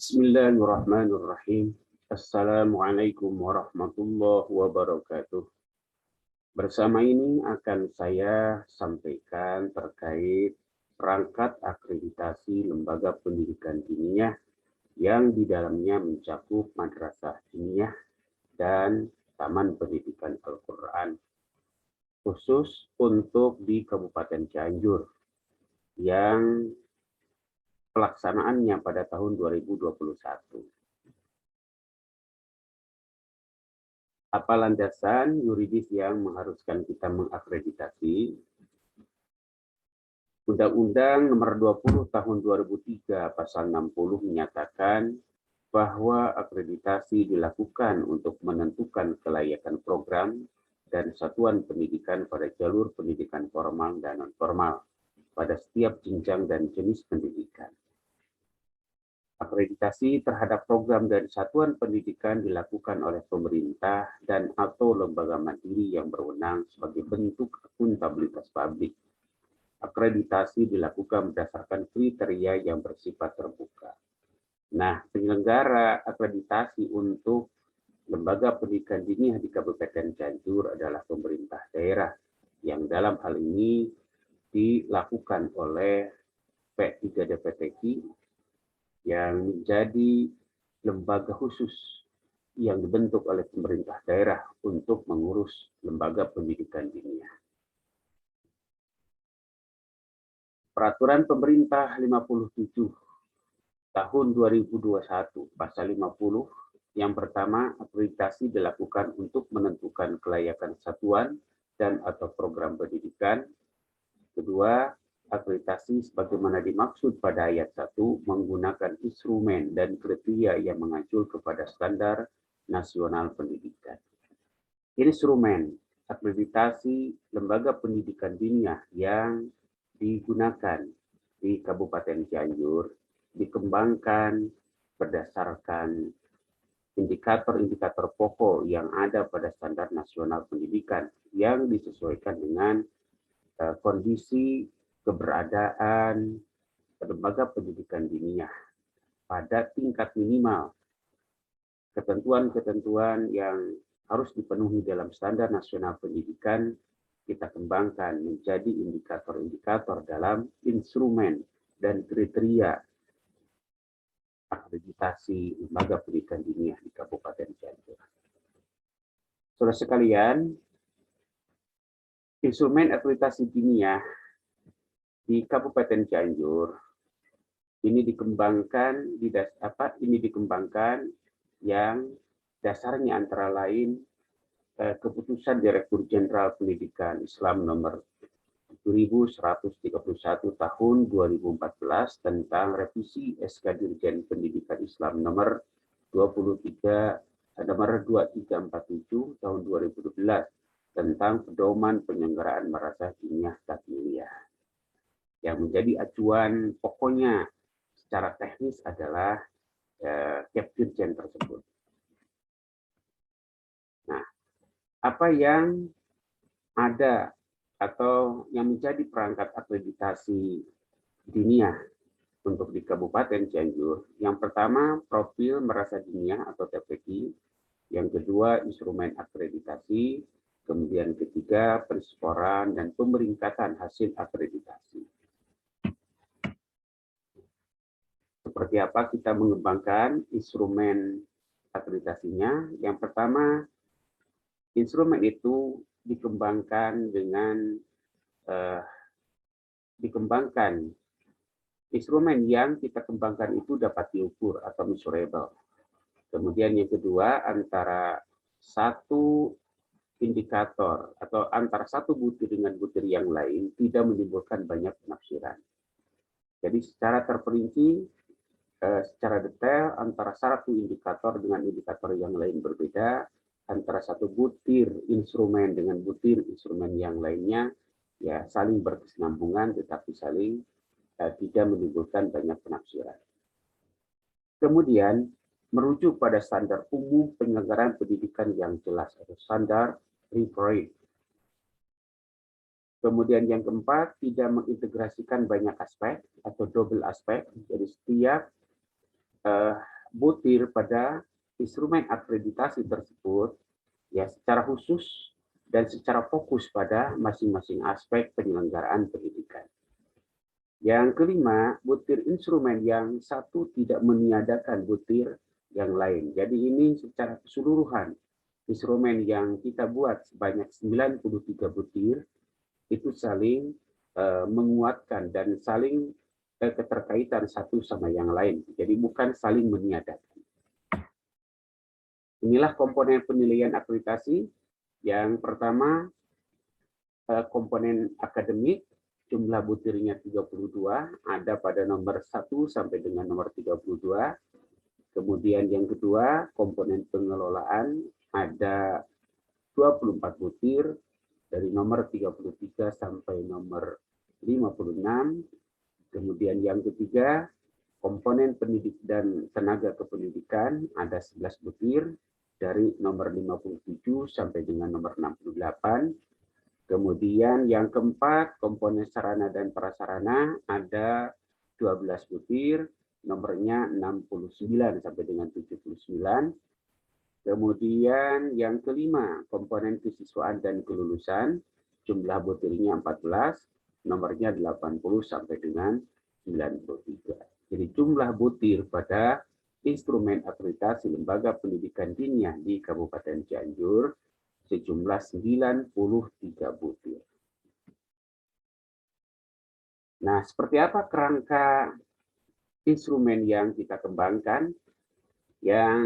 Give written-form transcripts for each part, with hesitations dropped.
Bismillahirrahmanirrahim. Assalamualaikum warahmatullahi wabarakatuh. Bersama ini akan saya sampaikan terkait perangkat akreditasi lembaga pendidikan diniyah yang di dalamnya mencakup madrasah diniyah dan taman pendidikan Al-Quran, khusus untuk di Kabupaten Cianjur yang pelaksanaannya pada tahun 2021. Apa landasan yuridis yang mengharuskan kita mengakreditasi? Undang-Undang Nomor 20 Tahun 2003 Pasal 60 menyatakan bahwa akreditasi dilakukan untuk menentukan kelayakan program dan satuan pendidikan pada jalur pendidikan formal dan non-formal pada setiap jenjang dan jenis pendidikan. Akreditasi terhadap program dan satuan pendidikan dilakukan oleh pemerintah dan atau lembaga mandiri yang berwenang sebagai bentuk akuntabilitas publik. Akreditasi dilakukan berdasarkan kriteria yang bersifat terbuka. Nah, penyelenggara akreditasi untuk lembaga pendidikan diniyah di Kabupaten Cianjur adalah pemerintah daerah, yang dalam hal ini dilakukan oleh P3DPTQ yang menjadi lembaga khusus yang dibentuk oleh pemerintah daerah untuk mengurus lembaga pendidikan diniyah. Peraturan Pemerintah 57 Tahun 2021 Pasal 50 yang pertama, akreditasi dilakukan untuk menentukan kelayakan satuan dan atau program pendidikan. Kedua, akreditasi sebagaimana dimaksud pada ayat 1 menggunakan instrumen dan kriteria yang mengacu kepada standar nasional pendidikan. Instrumen akreditasi lembaga pendidikan diniyah yang digunakan di Kabupaten Cianjur dikembangkan berdasarkan indikator-indikator pokok yang ada pada standar nasional pendidikan yang disesuaikan dengan kondisi keberadaan lembaga pendidikan diniyah pada tingkat minimal. Ketentuan-ketentuan yang harus dipenuhi dalam standar nasional pendidikan kita kembangkan menjadi indikator-indikator dalam instrumen dan kriteria akreditasi lembaga pendidikan diniyah di Kabupaten Cianjur. Saudara sekalian, instrumen akreditasi diniyah di Kabupaten Cianjur ini dikembangkan yang dasarnya antara lain keputusan Direktur Jenderal Pendidikan Islam nomor 7131 tahun 2014 tentang revisi SK Dirjen Pendidikan Islam nomor 2347 tahun 2012 tentang pedoman penyelenggaraan madrasah diniyah takmiliyah. Yang menjadi acuan pokoknya secara teknis adalah Kepdirjen tersebut. Nah, apa yang ada atau yang menjadi perangkat akreditasi diniyah untuk di Kabupaten Cianjur? Yang pertama, profil madrasah diniyah atau TPQ. Yang kedua, instrumen akreditasi. Kemudian ketiga, penskoran dan pemeringkatan hasil akreditasi. Seperti apa kita mengembangkan instrumen akreditasinya? Yang pertama, instrumen itu dikembangkan dengan instrumen yang kita kembangkan itu dapat diukur atau measurable. Kemudian yang kedua, antara satu indikator atau antara satu butir dengan butir yang lain tidak menimbulkan banyak penafsiran. Jadi secara terperinci, secara detail antara satu indikator dengan indikator yang lain berbeda, antara satu butir instrumen dengan butir instrumen yang lainnya ya saling berkesinambungan tetapi saling tidak menimbulkan banyak penafsiran. Kemudian merujuk pada standar umum penyelenggaraan pendidikan yang jelas atau standar referred. Kemudian yang keempat, tidak mengintegrasikan banyak aspek atau double aspek. Jadi setiap butir pada instrumen akreditasi tersebut ya secara khusus dan secara fokus pada masing-masing aspek penyelenggaraan pendidikan. Yang kelima, butir instrumen yang satu tidak meniadakan butir yang lain. Jadi ini secara keseluruhan instrumen yang kita buat sebanyak 93 butir itu saling menguatkan dan saling keterkaitan satu sama yang lain. Jadi bukan saling meniadakan. Inilah komponen penilaian akreditasi. Yang pertama, komponen akademik, jumlah butirnya 32, ada pada nomor 1 sampai dengan nomor 32. Kemudian yang kedua, komponen pengelolaan, ada 24 butir, dari nomor 33 sampai nomor 56. Kemudian yang ketiga, komponen pendidik dan tenaga kependidikan, ada 11 butir, dari nomor 57 sampai dengan nomor 68. Kemudian yang keempat, komponen sarana dan prasarana, ada 12 butir, nomornya 69 sampai dengan 79. Kemudian yang kelima, komponen kesiswaan dan kelulusan, jumlah butirnya 14, nomornya 80 sampai dengan 93. Jadi jumlah butir pada instrumen akreditasi lembaga pendidikan diniyah di Kabupaten Cianjur sejumlah 93 butir. Nah, seperti apa kerangka instrumen yang kita kembangkan? Yang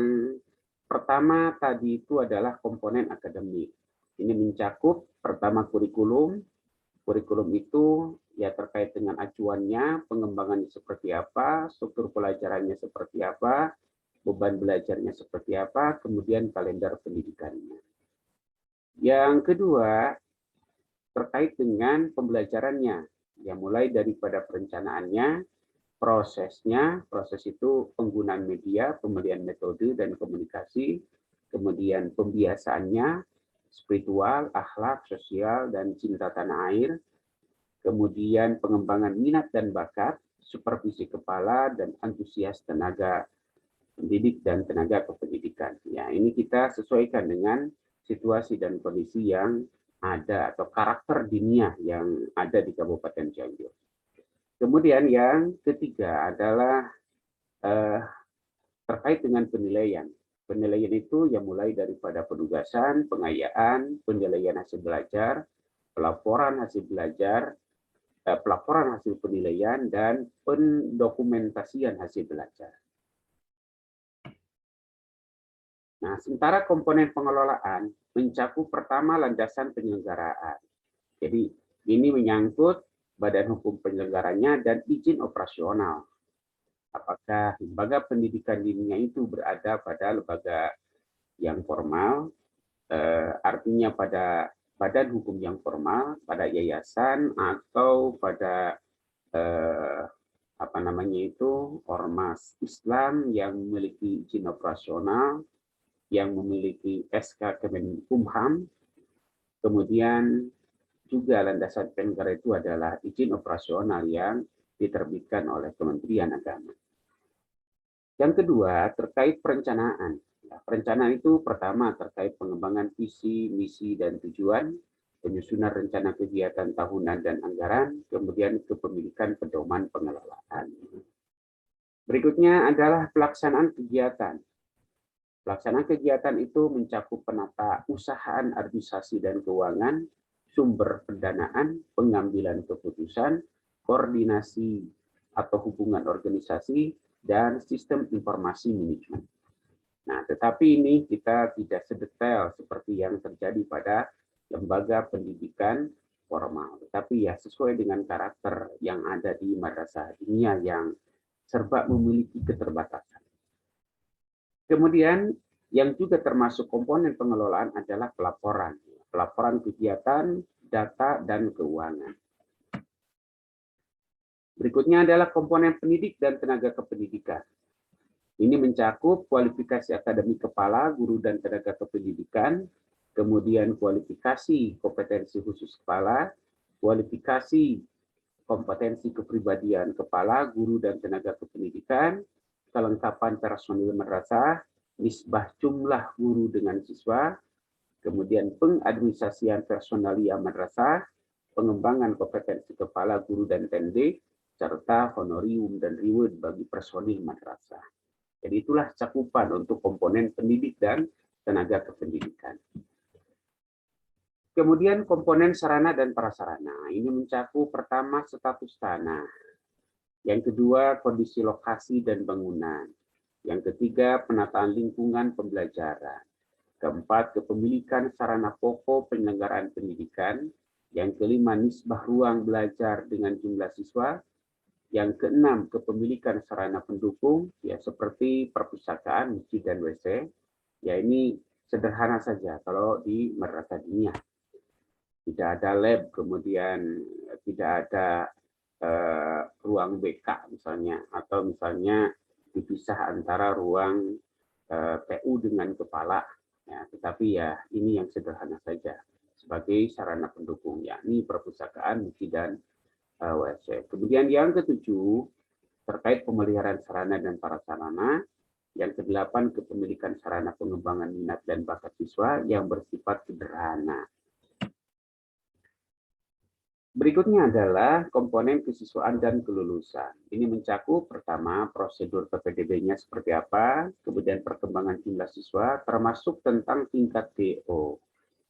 pertama tadi itu adalah komponen akademik. Ini mencakup pertama kurikulum. Kurikulum itu ya terkait dengan acuannya, pengembangannya seperti apa, struktur pelajarannya seperti apa, beban belajarnya seperti apa, kemudian kalender pendidikannya. Yang kedua, terkait dengan pembelajarannya, yang mulai daripada perencanaannya, prosesnya, proses itu penggunaan media, pemilihan metode dan komunikasi, kemudian pembiasaannya, spiritual, akhlak, sosial, dan cinta tanah air, kemudian pengembangan minat dan bakat, supervisi kepala, dan antusias tenaga pendidik dan tenaga kependidikan. Ya, ini kita sesuaikan dengan situasi dan kondisi yang ada atau karakter diniyah yang ada di Kabupaten Cianjur. Kemudian yang ketiga adalah terkait dengan penilaian. Penilaian itu yang mulai daripada penugasan, pengayaan, penilaian hasil belajar, pelaporan hasil belajar, pelaporan hasil penilaian, dan pendokumentasian hasil belajar. Nah, sementara komponen pengelolaan mencakup pertama landasan penyelenggaraan. Jadi ini menyangkut badan hukum penyelenggaranya dan izin operasional. Apakah lembaga pendidikan diniyah itu berada pada lembaga yang formal, artinya pada badan hukum yang formal, pada yayasan atau pada ormas Islam yang memiliki izin operasional, yang memiliki SK Kemenkumham, kemudian juga landasan penyelenggara itu adalah izin operasional yang diterbitkan oleh Kementerian Agama. Yang kedua, terkait perencanaan. Perencanaan itu pertama terkait pengembangan visi, misi, dan tujuan, penyusunan rencana kegiatan tahunan dan anggaran, kemudian kepemilikan pedoman pengelolaan. Berikutnya adalah pelaksanaan kegiatan. Pelaksanaan kegiatan itu mencakup penata usahaan administrasi dan keuangan, sumber pendanaan, pengambilan keputusan, koordinasi atau hubungan organisasi, dan sistem informasi manajemen. Nah, tetapi ini kita tidak sedetail seperti yang terjadi pada lembaga pendidikan formal, tetapi ya sesuai dengan karakter yang ada di madrasah diniyah yang serba memiliki keterbatasan. Kemudian yang juga termasuk komponen pengelolaan adalah pelaporan. Pelaporan kegiatan, data, dan keuangan. Berikutnya adalah komponen pendidik dan tenaga kependidikan. Ini mencakup kualifikasi akademik kepala, guru, dan tenaga kependidikan, kemudian kualifikasi kompetensi khusus kepala, kualifikasi kompetensi kepribadian kepala, guru, dan tenaga kependidikan, kelengkapan personil madrasah, nisbah jumlah guru dengan siswa, kemudian pengadministrasian personalia madrasah, pengembangan kompetensi kepala guru dan TND, serta honorium dan reward bagi personil madrasah. Jadi itulah cakupan untuk komponen pendidik dan tenaga kependidikan. Kemudian komponen sarana dan prasarana. Ini mencakup pertama status tanah. Yang kedua kondisi lokasi dan bangunan. Yang ketiga penataan lingkungan pembelajaran. Keempat kepemilikan sarana pokok penyelenggaraan pendidikan. Yang kelima nisbah ruang belajar dengan jumlah siswa. Yang keenam kepemilikan sarana pendukung ya seperti perpustakaan, masjid dan WC. Ya ini sederhana saja kalau di madrasah diniyah. Tidak ada lab, kemudian tidak ada ruang BK misalnya, atau misalnya dipisah antara ruang PU dengan kepala. Ya, tetapi ya ini yang sederhana saja sebagai sarana pendukung, yakni perpustakaan, masjid dan WC. Kemudian yang ketujuh terkait pemeliharaan sarana dan prasarana. Yang kedelapan kepemilikan sarana pengembangan minat dan bakat siswa yang bersifat sederhana. Berikutnya adalah komponen kesiswaan dan kelulusan. Ini mencakup pertama prosedur PPDB-nya seperti apa, kemudian perkembangan jumlah siswa, termasuk tentang tingkat DO.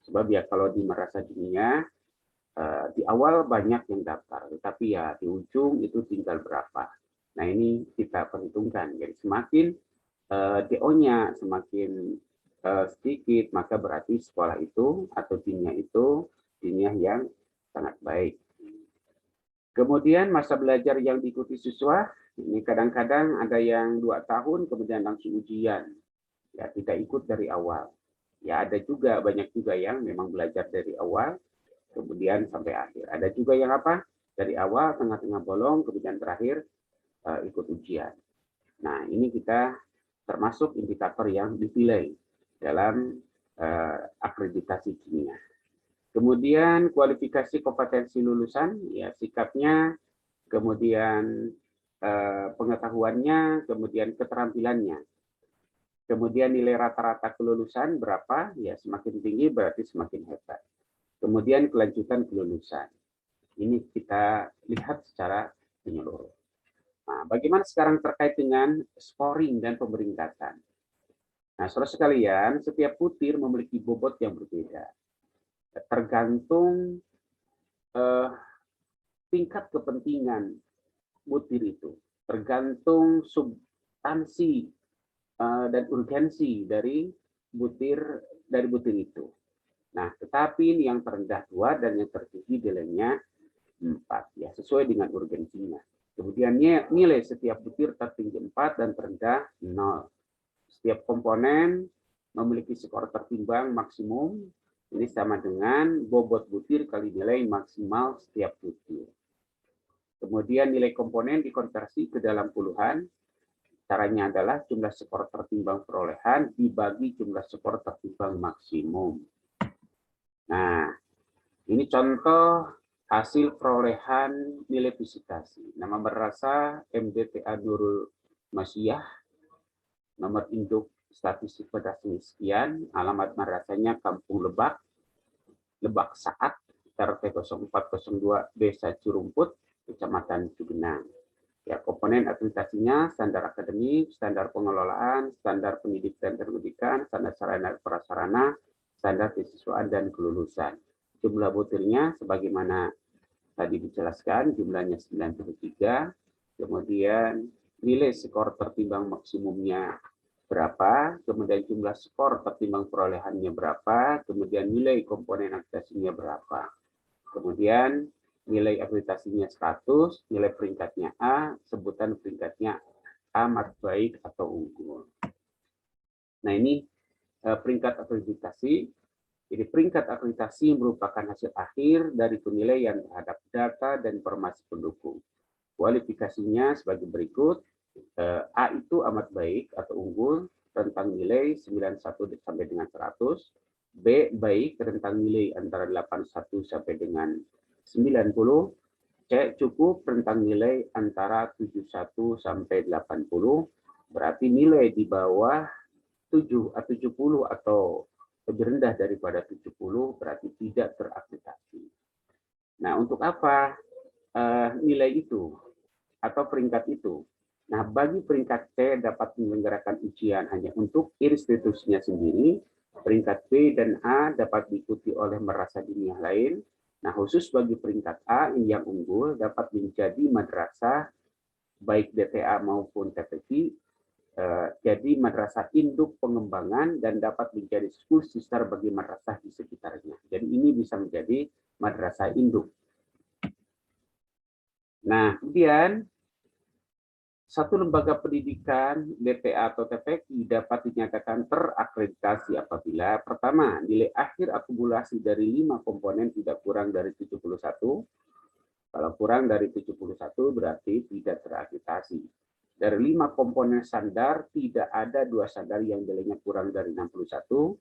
Sebab ya kalau di madrasah diniyah di awal banyak yang daftar, tetapi ya di ujung itu tinggal berapa. Nah ini kita perhitungkan. Jadi semakin DO-nya semakin sedikit, maka berarti sekolah itu atau diniyah yang sangat baik. Kemudian masa belajar yang diikuti siswa, ini kadang-kadang ada yang 2 tahun kemudian langsung ujian, ya tidak ikut dari awal. Ya ada juga, banyak juga yang memang belajar dari awal, kemudian sampai akhir. Ada juga yang apa? Dari awal, tengah-tengah bolong, kemudian terakhir ikut ujian. Nah ini kita termasuk indikator yang dipilih dalam akreditasi diniyah. Kemudian kualifikasi kompetensi lulusan, ya sikapnya, kemudian pengetahuannya, kemudian keterampilannya. Kemudian nilai rata-rata kelulusan berapa, ya semakin tinggi berarti semakin hebat. Kemudian kelanjutan kelulusan. Ini kita lihat secara menyeluruh. Nah, bagaimana sekarang terkait dengan scoring dan pemeringkatan? Nah, saudara sekalian, setiap butir memiliki bobot yang berbeda. Tergantung tingkat kepentingan butir itu, tergantung substansi dan urgensi dari butir itu. Nah, tetapi ini yang terendah 2 dan yang tertinggi nilainya 4, ya sesuai dengan urgensinya. Kemudian nilai setiap butir tertinggi 4 dan terendah 0. Setiap komponen memiliki skor tertimbang maksimum. Ini sama dengan bobot butir kali nilai maksimal setiap butir. Kemudian nilai komponen dikonversi ke dalam puluhan. Caranya adalah jumlah skor tertimbang perolehan dibagi jumlah skor tertimbang maksimum. Nah, ini contoh hasil perolehan nilai visitasi. Nama madrasah MDTA Nurul Masiyah, nomor induk statistik madrasah sekian, alamat madrasahnya Kampung Lebak, Lebak Saat, RT 0402 Desa Cirumput, Kecamatan Cugenang. Ya, komponen akreditasinya standar akademik, standar pengelolaan, standar pendidikan dan pendidikan, standar sarana prasarana, standar kesiswaan dan kelulusan. Jumlah butirnya sebagaimana tadi dijelaskan, jumlahnya 93, kemudian nilai skor tertimbang maksimumnya berapa, kemudian jumlah skor tertimbang perolehannya berapa, kemudian nilai komponen akreditasinya berapa. Kemudian nilai akreditasinya 100, nilai peringkatnya A, sebutan peringkatnya amat baik atau unggul. Nah ini peringkat akreditasi. Jadi peringkat akreditasi merupakan hasil akhir dari penilaian terhadap data dan informasi pendukung. Kualifikasinya sebagai berikut. A itu amat baik atau unggul, rentang nilai 91 sampai dengan 100. B baik, rentang nilai antara 81 sampai dengan 90. C cukup, rentang nilai antara 71 sampai 80. Berarti nilai di bawah 70 atau lebih rendah daripada 70 berarti tidak terakreditasi. Nah, untuk apa nilai itu atau peringkat itu? Nah, bagi peringkat C dapat menyelenggarakan ujian hanya untuk institusinya sendiri. Peringkat B dan A dapat diikuti oleh madrasah diniyah lain. Nah, khusus bagi peringkat A yang unggul dapat menjadi madrasah baik DTA maupun TPQ, jadi madrasah induk pengembangan dan dapat menjadi school sister bagi madrasah di sekitarnya. Jadi ini bisa menjadi madrasah induk. Nah, kemudian satu lembaga pendidikan DTA atau TPQ dapat dinyatakan terakreditasi apabila pertama, nilai akhir akumulasi dari 5 komponen tidak kurang dari 71. Kalau kurang dari 71 berarti tidak terakreditasi. Dari 5 komponen standar tidak ada 2 standar yang nilainya kurang dari 61.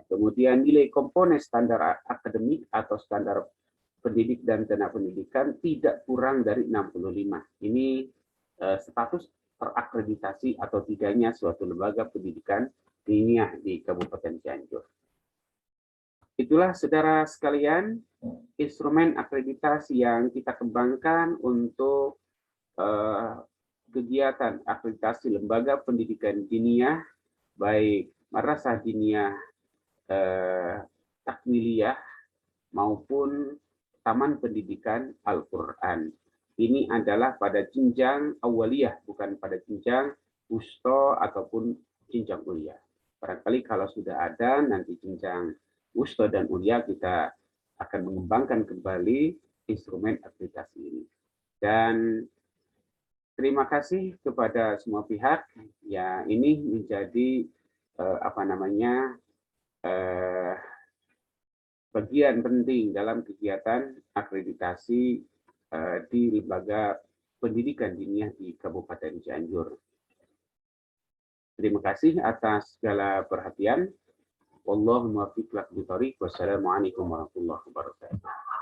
Kemudian nilai komponen standar akademik atau standar pendidik dan tenaga pendidikan tidak kurang dari 65. Ini status terakreditasi atau tidaknya suatu lembaga pendidikan diniyah di Kabupaten Cianjur. Itulah saudara sekalian instrumen akreditasi yang kita kembangkan untuk kegiatan akreditasi lembaga pendidikan diniyah, baik madrasah diniyah takmiliyah maupun taman pendidikan Al-Quran. Ini adalah pada jenjang awaliyah, bukan pada jenjang wusto ataupun jenjang ulia. Barangkali kalau sudah ada nanti jenjang wusto dan ulia, kita akan mengembangkan kembali instrumen akreditasi ini. Dan terima kasih kepada semua pihak. Ya, ini menjadi bagian penting dalam kegiatan akreditasi di lembaga pendidikan diniyah di Kabupaten Cianjur. Terima kasih atas segala perhatian. Wallahul muwaffiq ila aqwamit thoriq. Wassalamualaikum warahmatullahi wabarakatuh.